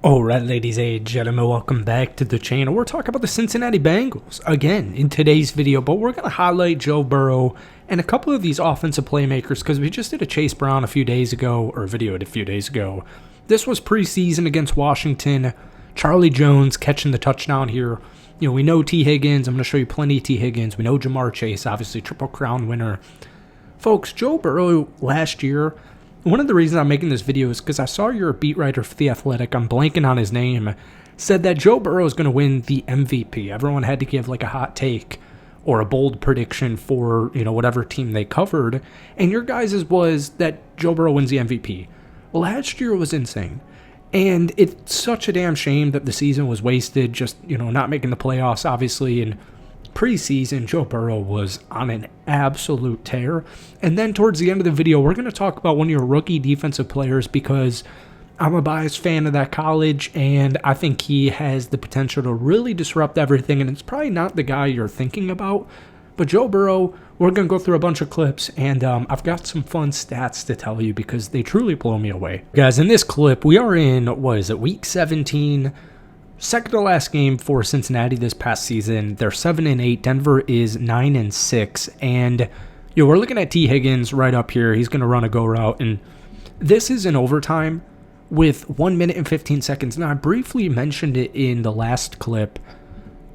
Alright, ladies and gentlemen, welcome back to the channel. We're talking about the Cincinnati Bengals again in today's video, but we're going to highlight Joe Burrow and a couple of these offensive playmakers because we just did a Chase Brown a few days ago, or a video a few days ago. This was preseason against Washington. Charlie Jones catching the touchdown here. You know, we know T. Higgins. I'm going to show you plenty of T. Higgins. We know Jamar Chase, obviously Triple Crown winner. Folks, Joe Burrow last year, one of the reasons I'm making this video is because I saw your beat writer for The Athletic, I'm blanking on his name, said that Joe Burrow is going to win the MVP. Everyone had to give like a hot take or a bold prediction for, you know, whatever team they covered. And your guys' was that Joe Burrow wins the MVP. Last year was insane. And it's such a damn shame that the season was wasted, just, you know, not making the playoffs, obviously, and preseason, Joe Burrow was on an absolute tear. And then towards the end of the video, we're going to talk about one of your rookie defensive players because I'm a biased fan of that college, and I think he has the potential to really disrupt everything, and it's probably not the guy you're thinking about. But Joe Burrow, we're going to go through a bunch of clips, and I've got some fun stats to tell you because they truly blow me away. Guys, in this clip, we are in, week 17, second to last game for Cincinnati this past season. They're 7-8. Denver is 9-6. And you know, we're looking at T. Higgins right up here. He's going to run a go route. And this is in overtime with 1 minute and 15 seconds. Now, I briefly mentioned it in the last clip.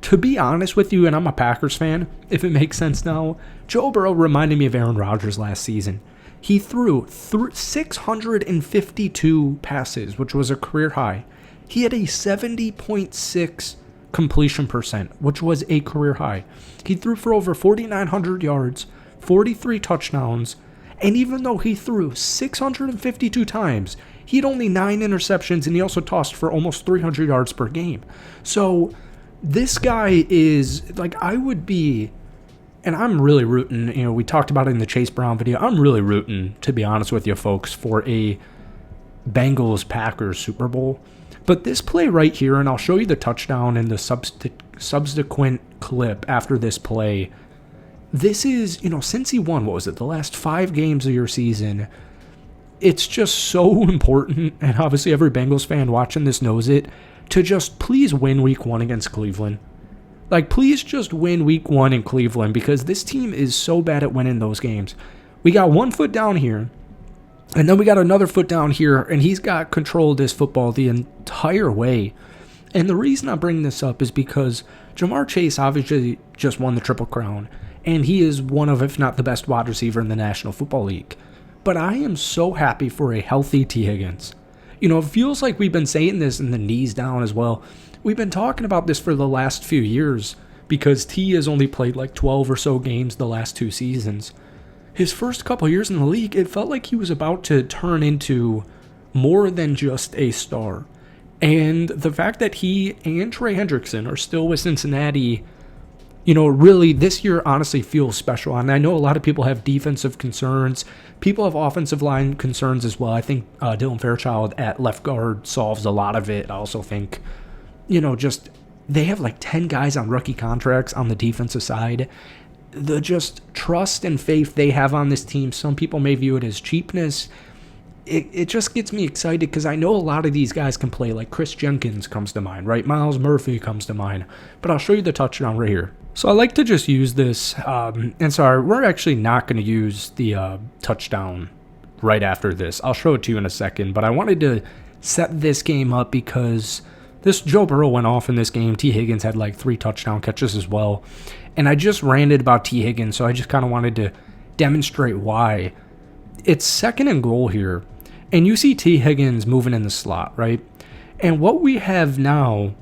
To be honest with you, and I'm a Packers fan, if it makes sense now, Joe Burrow reminded me of Aaron Rodgers last season. He threw 652 passes, which was a career high. He had a 70.6 completion percent, which was a career high. He threw for over 4,900 yards, 43 touchdowns, and even though he threw 652 times, he had only 9 interceptions, and he also tossed for almost 300 yards per game. So this guy is, like, I would be, and I'm really rooting, you know, we talked about it in the Chase Brown video, I'm really rooting, to be honest with you folks, for a Bengals-Packers Super Bowl. But this play right here, and I'll show you the touchdown and the subsequent clip after this play. This is, you know, since he won, the last 5 games of your season, it's just so important, and obviously every Bengals fan watching this knows it, to just please win week 1 against Cleveland. Like, please just win week 1 in Cleveland because this team is so bad at winning those games. We got 1 foot down here. And then we got another foot down here, and he's got control of this football the entire way. And the reason I bring this up is because Jamar Chase obviously just won the Triple Crown, and he is one of, if not the best wide receiver in the National Football League. But I am so happy for a healthy T. Higgins. You know, it feels like we've been saying this in the knees down as well. We've been talking about this for the last few years because T has only played like 12 or so games the last 2 seasons. His first couple years in the league, it felt like he was about to turn into more than just a star. And the fact that he and Trey Hendrickson are still with Cincinnati, you know, really this year honestly feels special. And I know a lot of people have defensive concerns. People have offensive line concerns as well. I think Dylan Fairchild at left guard solves a lot of it. I also think, you know, just they have like 10 guys on rookie contracts on the defensive side. The just trust and faith they have on this team, some people may view it as cheapness. It just gets me excited because I know a lot of these guys can play. Like Chris Jenkins comes to mind, right? Miles Murphy comes to mind. But I'll show you the touchdown right here. So I like to just use this. And sorry, we're actually not going to use the touchdown right after this. I'll show it to you in a second. But I wanted to set this game up because this Joe Burrow went off in this game. T. Higgins had like 3 touchdown catches as well. And I just ranted about T. Higgins, so I just kind of wanted to demonstrate why. It's 2nd and goal here, and you see T. Higgins moving in the slot, right? And what we have now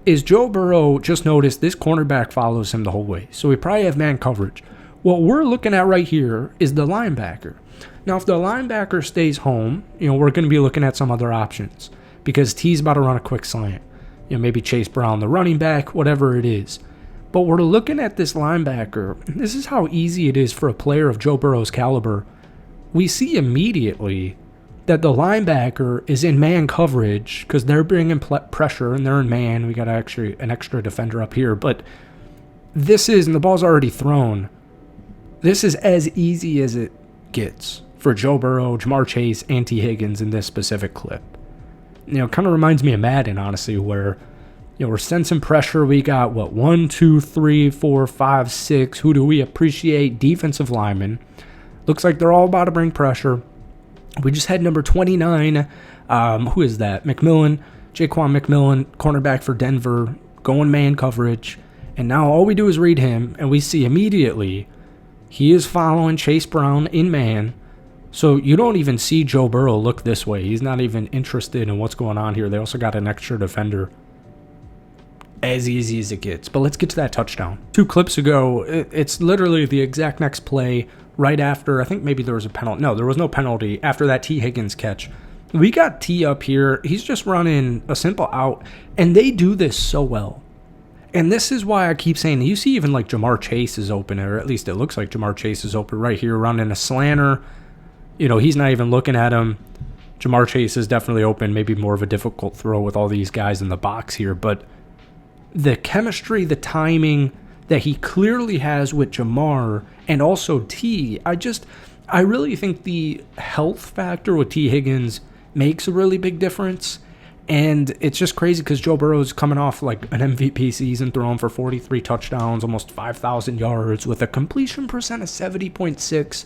is Joe Burrow, just notice this cornerback follows him the whole way. So we probably have man coverage. What we're looking at right here is the linebacker. Now, if the linebacker stays home, you know, we're going to be looking at some other options because T's about to run a quick slant. You know, maybe Chase Brown, the running back, whatever it is. But we're looking at this linebacker. This is how easy it is for a player of Joe Burrow's caliber. We see immediately that the linebacker is in man coverage because they're bringing pressure and they're in man. We got actually an extra defender up here. But this is, and the ball's already thrown, this is as easy as it gets for Joe Burrow, Jamar Chase, and T. Higgins in this specific clip. Kind of reminds me of Madden, honestly, where we're sensing pressure. We got, 1, 2, 3, 4, 5, 6. Who do we appreciate? Defensive linemen. Looks like they're all about to bring pressure. We just had number 29. Who is that? Jaquan McMillan, cornerback for Denver, going man coverage. And now all we do is read him, and we see immediately he is following Chase Brown in man. So you don't even see Joe Burrow look this way. He's not even interested in what's going on here. They also got an extra defender. As easy as it gets. But let's get to that touchdown. 2 clips ago, it's literally the exact next play right after, I think maybe there was a penalty. No, there was no penalty after that T. Higgins catch. We got T up here. He's just running a simple out, and they do this so well. And this is why I keep saying, you see even like Jamar Chase is open, or at least it looks like Jamar Chase is open right here running a slanter. He's not even looking at him. Jamar Chase is definitely open, maybe more of a difficult throw with all these guys in the box here, but the chemistry, the timing that he clearly has with Jamar and also T, I really think the health factor with T. Higgins makes a really big difference. And it's just crazy because Joe Burrow is coming off like an MVP season, throwing for 43 touchdowns, almost 5,000 yards with a completion percent of 70.6.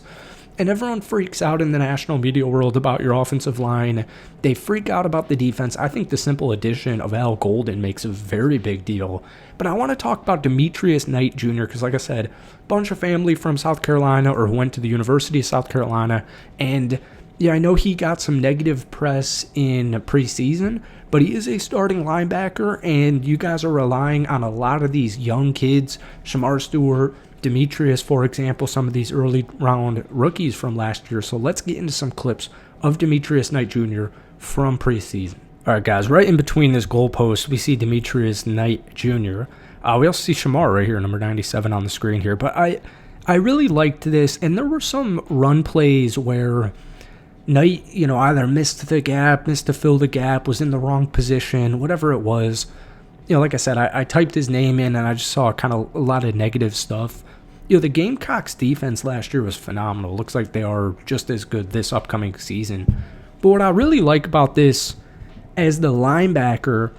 And everyone freaks out in the national media world about your offensive line. They freak out about the defense. I think the simple addition of Al Golden makes a very big deal. But I want to talk about Demetrius Knight Jr. because, like I said, bunch of family from South Carolina or who went to the University of South Carolina. And yeah, I know he got some negative press in preseason, but he is a starting linebacker, and you guys are relying on a lot of these young kids, Shamar Stewart, Demetrius, for example, some of these early round rookies from last year. So let's get into some clips of Demetrius Knight Jr. from preseason. All right, guys, right in between this goalpost, we see Demetrius Knight Jr. We also see Shamar right here, number 97 on the screen here. But I really liked this, and there were some run plays where Knight, either missed the gap, missed to fill the gap, was in the wrong position, whatever it was. Like I said, I typed his name in, and I just saw kind of a lot of negative stuff. The Gamecocks defense last year was phenomenal. Looks like they are just as good this upcoming season. But what I really like about this as the linebacker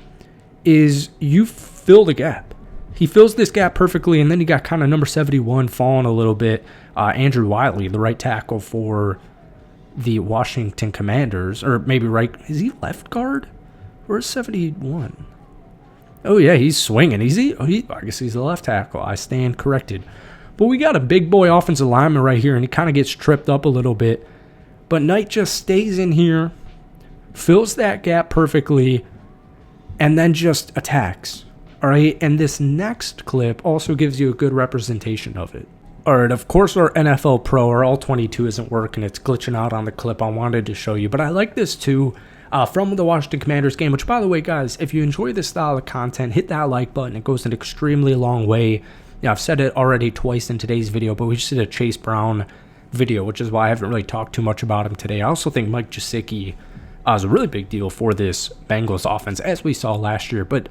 is you fill the gap. He fills this gap perfectly, and then you got kind of number 71 falling a little bit. Andrew Wiley, the right tackle for the Washington Commanders, or maybe right. Is he left guard? Where's 71? Oh, yeah, he's swinging. I guess he's the left tackle. I stand corrected. But we got a big boy offensive lineman right here, and he kind of gets tripped up a little bit. But Knight just stays in here, fills that gap perfectly, and then just attacks. All right, and this next clip also gives you a good representation of it. All right, of course our NFL Pro, our All-22 isn't working. It's glitching out on the clip I wanted to show you. But I like this too. From the Washington Commanders game, which, by the way, guys, if you enjoy this style of content, hit that like button. It goes an extremely long way. I've said it already twice in today's video, but we just did a Chase Brown video, which is why I haven't really talked too much about him today. I also think Mike Gesicki is a really big deal for this Bengals offense, as we saw last year. But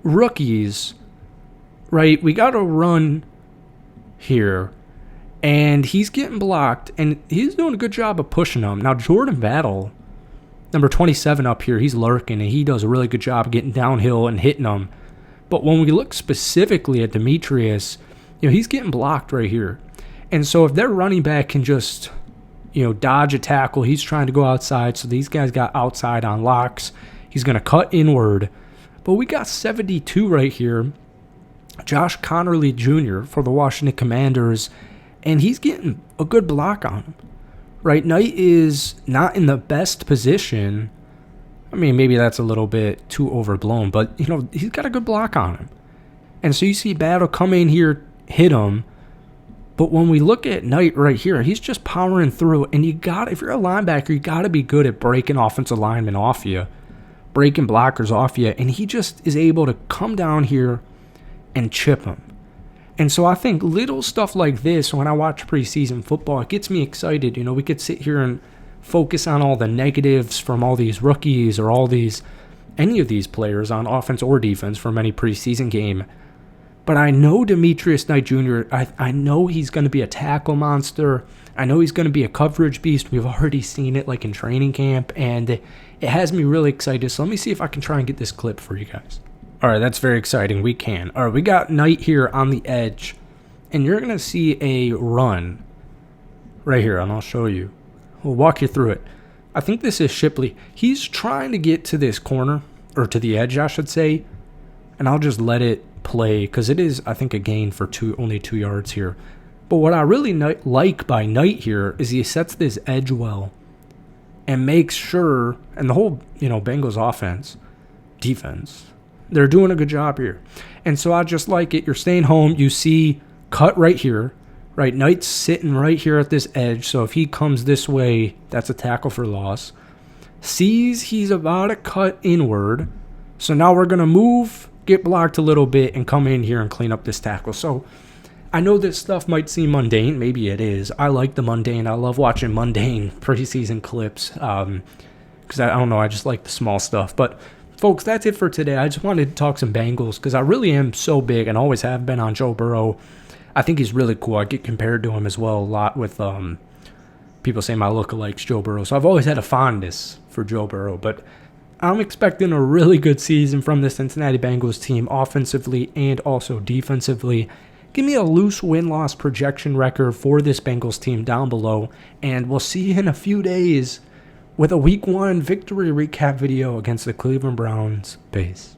rookies, right, we got to run here, and he's getting blocked, and he's doing a good job of pushing them. Now, Jordan Battle, number 27 up here, he's lurking, and he does a really good job of getting downhill and hitting them. But when we look specifically at Demetrius, he's getting blocked right here. And so if their running back can just, dodge a tackle, he's trying to go outside. So these guys got outside on locks. He's going to cut inward. But we got 72 right here. Josh Connerly Jr. for the Washington Commanders. And he's getting a good block on him. Right? Knight is not in the best position. I mean, maybe that's a little bit too overblown, but, he's got a good block on him. And so you see Battle come in here, hit him. But when we look at Knight right here, he's just powering through. And if you're a linebacker, you got to be good at breaking offensive linemen off you, breaking blockers off you. And he just is able to come down here and chip him. And so I think little stuff like this, when I watch preseason football, it gets me excited. We could sit here and focus on all the negatives from all these rookies or any of these players on offense or defense from any preseason game. But I know Demetrius Knight Jr., I know he's going to be a tackle monster. I know he's going to be a coverage beast. We've already seen it like in training camp. And It has me really excited, so let me see if I can try and get this clip for you guys. All right, that's very exciting. We can. All right, we got Knight here on the edge, and you're going to see a run right here, and I'll show you. We'll walk you through it. I think this is Shipley. He's trying to get to this corner, or to the edge, I should say, and I'll just let it play because it is, I think, a gain for only 2 yards here. But what I really like by Knight here is he sets this edge well and makes sure, and the whole, Bengals defense, they're doing a good job here. And so I just like it. You're staying home. You see cut right here, right? Knight's sitting right here at this edge. So if he comes this way, that's a tackle for loss. Sees he's about to cut inward. So now we're going to move, get blocked a little bit, and come in here and clean up this tackle. So I know this stuff might seem mundane. Maybe it is. I like the mundane. I love watching mundane preseason clips because I don't know. I just like the small stuff. But, folks, that's it for today. I just wanted to talk some Bengals because I really am so big and always have been on Joe Burrow. I think he's really cool. I get compared to him as well a lot with people saying my lookalikes Joe Burrow. So I've always had a fondness for Joe Burrow. But I'm expecting a really good season from the Cincinnati Bengals team offensively and also defensively. Give me a loose win-loss projection record for this Bengals team down below, and we'll see you in a few days with a Week 1 victory recap video against the Cleveland Browns. Peace.